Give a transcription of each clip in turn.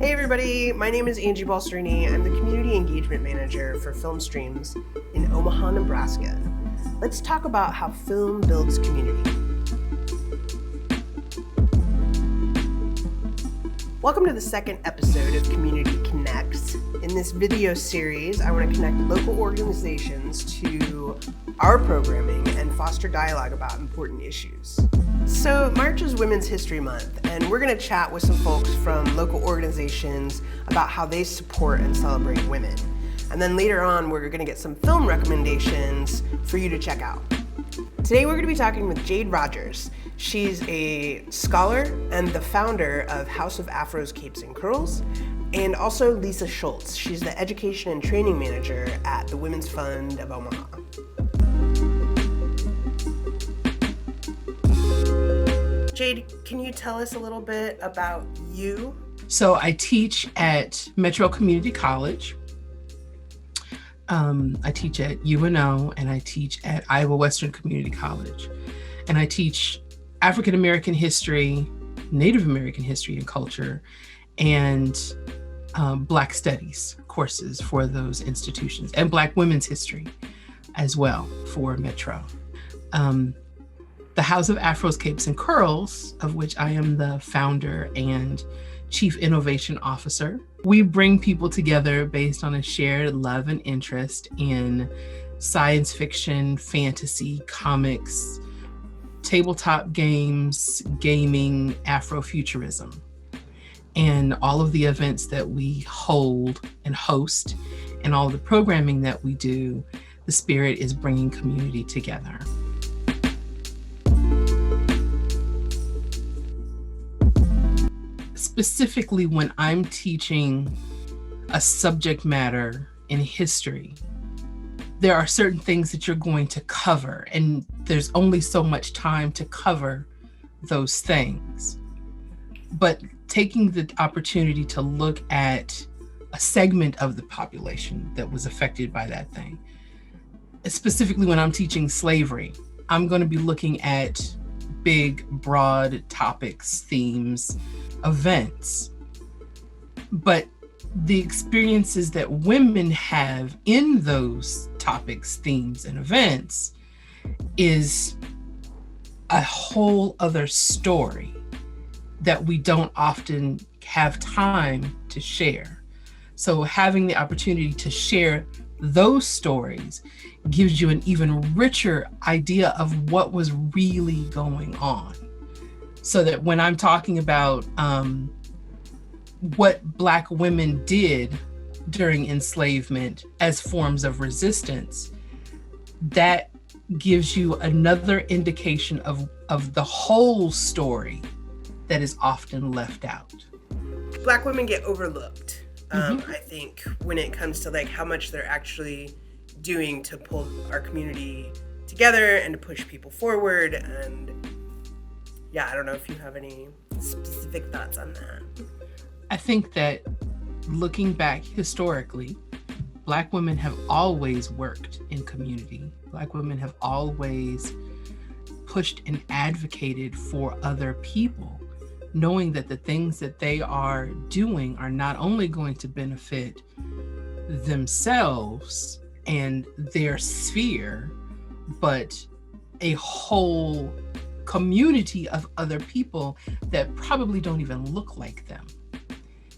Hey everybody, my name is Angie Balsterini. I'm the Community Engagement Manager for Film Streams in Omaha, Nebraska. Let's talk about how film builds community. Welcome to the second episode of Community Connects. In this video series, I want to connect local organizations to our programming and foster dialogue about important issues. So March is Women's History Month, and we're going to chat with some folks from local organizations about how they support and celebrate women. And then later on, we're going to get some film recommendations for you to check out. Today, we're going to be talking with Jade Rogers. She's a scholar and the founder of House of Afros, Capes, and Curls, and also Lisa Schulze. She's the Education and Training Manager at the Women's Fund of Omaha. Jade, can you tell us a little bit about you? So I teach at Metro Community College. I teach at UNO, and I teach at Iowa Western Community College. And I teach African American history, Native American history and culture, and Black studies courses for those institutions, and Black women's history as well for Metro. The House of Afros, Capes, and Curls, of which I am the founder and Chief Innovation Officer. We bring people together based on a shared love and interest in science fiction, fantasy, comics, tabletop games, gaming, Afrofuturism. And all of the events that we hold and host and all the programming that we do, the spirit is bringing community together. Specifically, when I'm teaching a subject matter in history, there are certain things that you're going to cover, and there's only so much time to cover those things. But taking the opportunity to look at a segment of the population that was affected by that thing, specifically when I'm teaching slavery, I'm going to be looking at big, broad topics, themes, events. But the experiences that women have in those topics, themes, and events is a whole other story that we don't often have time to share. So having the opportunity to share those stories gives you an even richer idea of what was really going on. So that when I'm talking about what Black women did during enslavement as forms of resistance, that gives you another indication of the whole story that is often left out. Black women get overlooked, I think, when it comes to like how much they're actually doing to pull our community together and to push people forward. And yeah, I don't know if you have any specific thoughts on that. I think that looking back historically, Black women have always worked in community. Black women have always pushed and advocated for other people, knowing that the things that they are doing are not only going to benefit themselves and their sphere, but a whole community of other people that probably don't even look like them.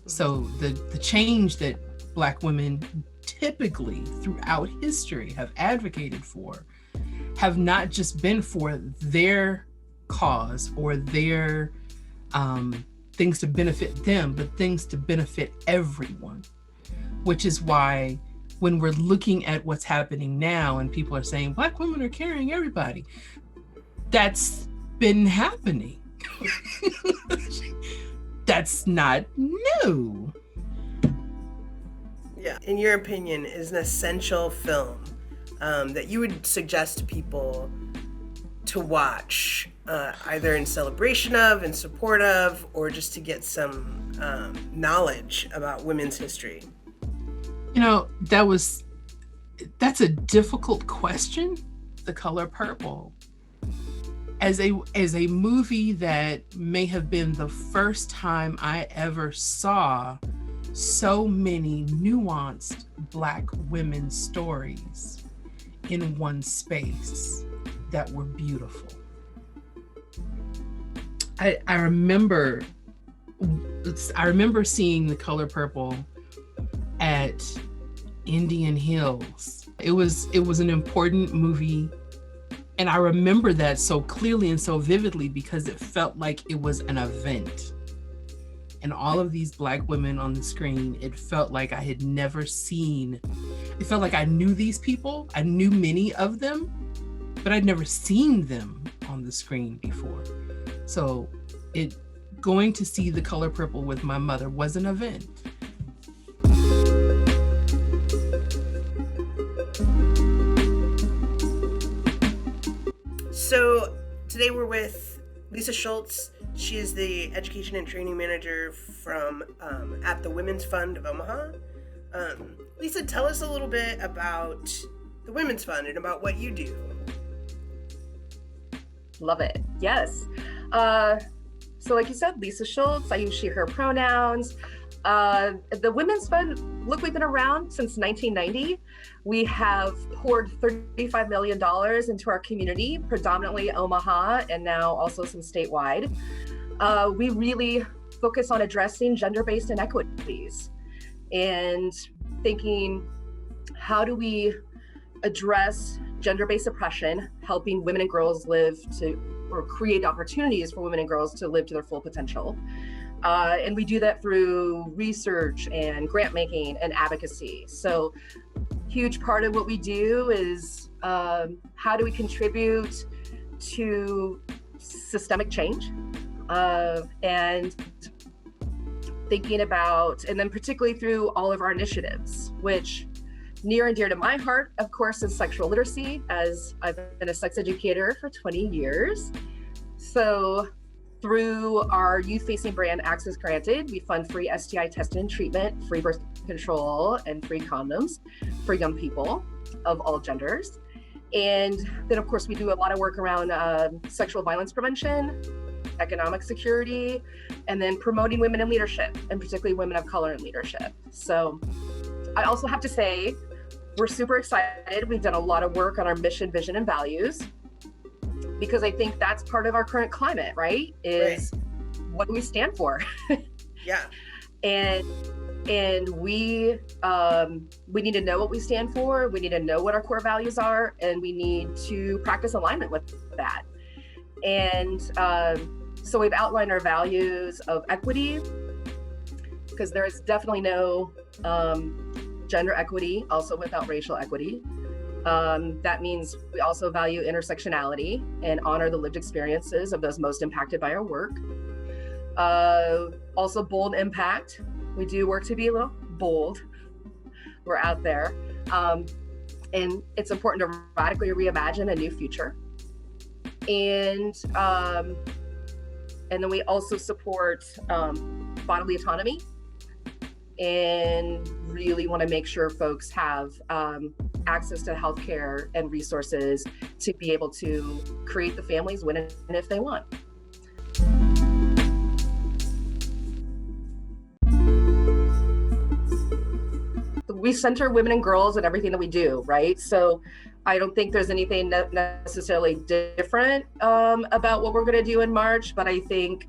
So the change that Black women typically throughout history have advocated for have not just been for their cause or their things to benefit them, but things to benefit everyone. Which is why when we're looking at what's happening now and people are saying Black women are carrying everybody, that's been happening. That's not new. Yeah, in your opinion, is an essential film that you would suggest to people to watch, either in celebration of, in support of, or just to get some knowledge about women's history? You know, that's a difficult question, The Color Purple. As a movie that may have been the first time I ever saw so many nuanced Black women's stories in one space that were beautiful. I remember seeing The Color Purple at Indian Hills. It was an important movie, and I remember that so clearly and so vividly because it felt like it was an event. And all of these Black women on the screen, it felt like I had never seen. It felt like I knew these people. I knew many of them, but I'd never seen them on the screen before. So going to see The Color Purple with my mother was an event. So today we're with Lisa Schulze. She is the Education and Training Manager from at the Women's Fund of Omaha. Lisa, tell us a little bit about the Women's Fund and about what you do. Love it. Yes. So like you said, Lisa Schulze, I use she, her pronouns. The Women's Fund, look, we've been around since 1990. We have poured $35 million into our community, predominantly Omaha, and now also some statewide. We really focus on addressing gender-based inequities and thinking, how do we address gender-based oppression, helping women and girls create opportunities for women and girls to live to their full potential. And we do that through research and grant making and advocacy. So huge part of what we do is how do we contribute to systemic change and thinking about, and then particularly through all of our initiatives, which near and dear to my heart, of course, is sexual literacy, as I've been a sex educator for 20 years. So through our youth-facing brand Access Granted, we fund free STI testing and treatment, free birth control, and free condoms for young people of all genders. And then, of course, we do a lot of work around sexual violence prevention, economic security, and then promoting women in leadership, and particularly women of color in leadership. So I also have to say, we're super excited. We've done a lot of work on our mission, vision, and values, because I think that's part of our current climate, right? Is what do we stand for? Yeah. And we need to know what we stand for. We need to know what our core values are, and we need to practice alignment with that. And so we've outlined our values of equity, because there is definitely no gender equity also without racial equity. That means we also value intersectionality and honor the lived experiences of those most impacted by our work. Also bold impact. We do work to be a little bold. We're out there. And it's important to radically reimagine a new future. And then we also support bodily autonomy, and really want to make sure folks have access to healthcare and resources to be able to create the families when and if they want. We center women and girls in everything that we do, right? So I don't think there's anything necessarily different about what we're going to do in March, but I think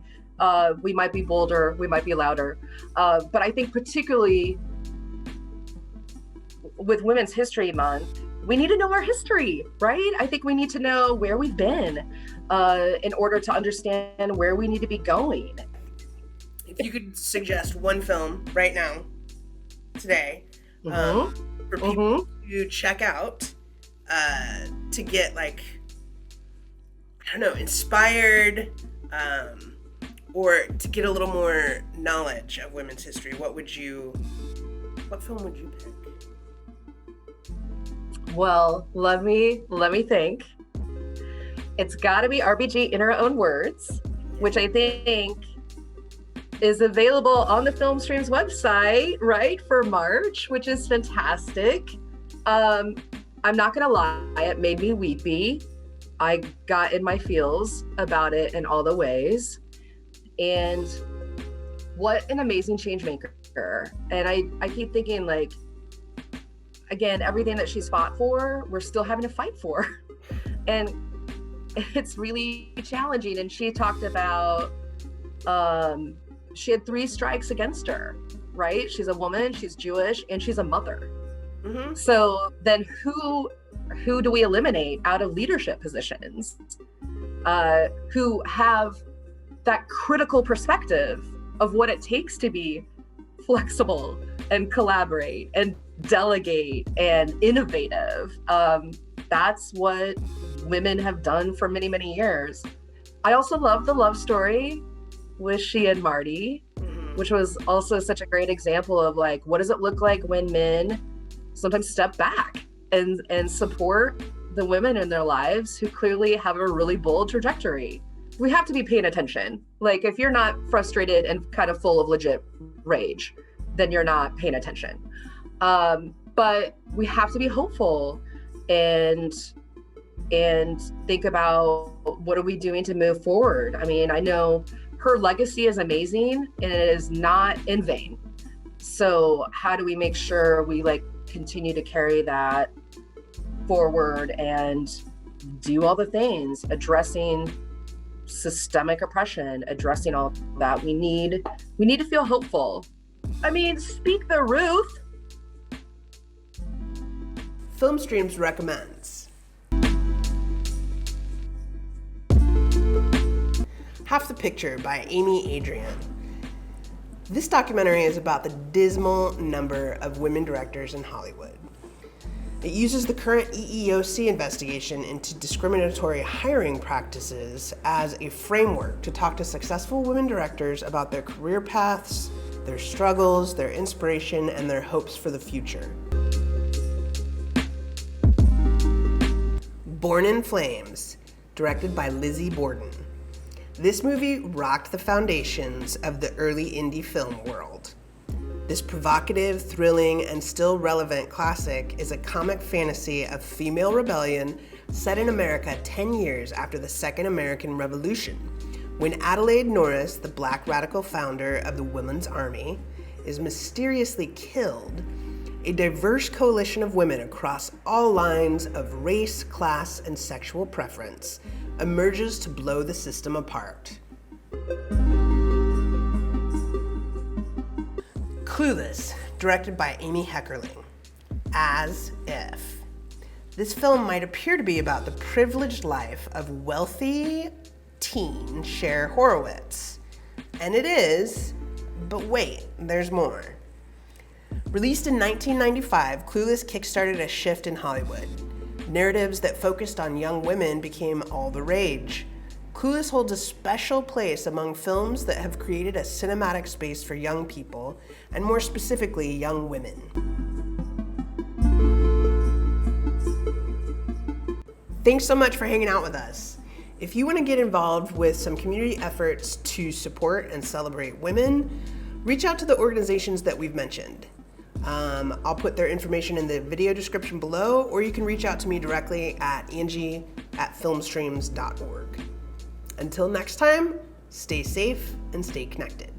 we might be bolder, we might be louder. But I think particularly with Women's History Month, we need to know our history, right? I think we need to know where we've been in order to understand where we need to be going. If you could suggest one film right now, today, for people to check out, to get inspired, or to get a little more knowledge of women's history, what film would you pick? Well, let me think. It's got to be RBG In Her Own Words, which I think is available on the Film Stream's website, right, for March, which is fantastic. I'm not gonna lie, it made me weepy. I got in my feels about it in all the ways. And what an amazing change maker. Oscar. And I keep thinking, like, again, everything that she's fought for, we're still having to fight for. And it's really challenging. And she talked about, she had 3 strikes against her, right? She's a woman, she's Jewish, and she's a mother. Mm-hmm. So then who do we eliminate out of leadership positions who have that critical perspective of what it takes to be flexible and collaborate and delegate and innovative? That's what women have done for many, many years. I also love the love story with she and Marty, which was also such a great example of, like, what does it look like when men sometimes step back and support the women in their lives who clearly have a really bold trajectory. We have to be paying attention. Like, if you're not frustrated and kind of full of legit rage, then you're not paying attention. But we have to be hopeful and think about, what are we doing to move forward? I mean, I know her legacy is amazing and it is not in vain. So how do we make sure we, like, continue to carry that forward and do all the things, addressing systemic oppression, addressing all that? We need to feel hopeful. I mean, speak the RUTH. Film Streams recommends Half the Picture by Amy Adrian. This documentary is about the dismal number of women directors in Hollywood. It uses the current EEOC investigation into discriminatory hiring practices as a framework to talk to successful women directors about their career paths, their struggles, their inspiration, and their hopes for the future. Born in Flames, directed by Lizzie Borden. This movie rocked the foundations of the early indie film world. This provocative, thrilling, and still relevant classic is a comic fantasy of female rebellion set in America 10 years after the Second American Revolution, when Adelaide Norris, the Black radical founder of the Women's Army, is mysteriously killed. A diverse coalition of women across all lines of race, class, and sexual preference emerges to blow the system apart. Clueless, directed by Amy Heckerling. As if. This film might appear to be about the privileged life of wealthy teen Cher Horowitz. And it is, but wait, there's more. Released in 1995, Clueless kickstarted a shift in Hollywood. Narratives that focused on young women became all the rage. Clueless holds a special place among films that have created a cinematic space for young people, and more specifically, young women. Thanks so much for hanging out with us. If you want to get involved with some community efforts to support and celebrate women, reach out to the organizations that we've mentioned. I'll put their information in the video description below, or you can reach out to me directly at Angie@filmstreams.org. Until next time, stay safe and stay connected.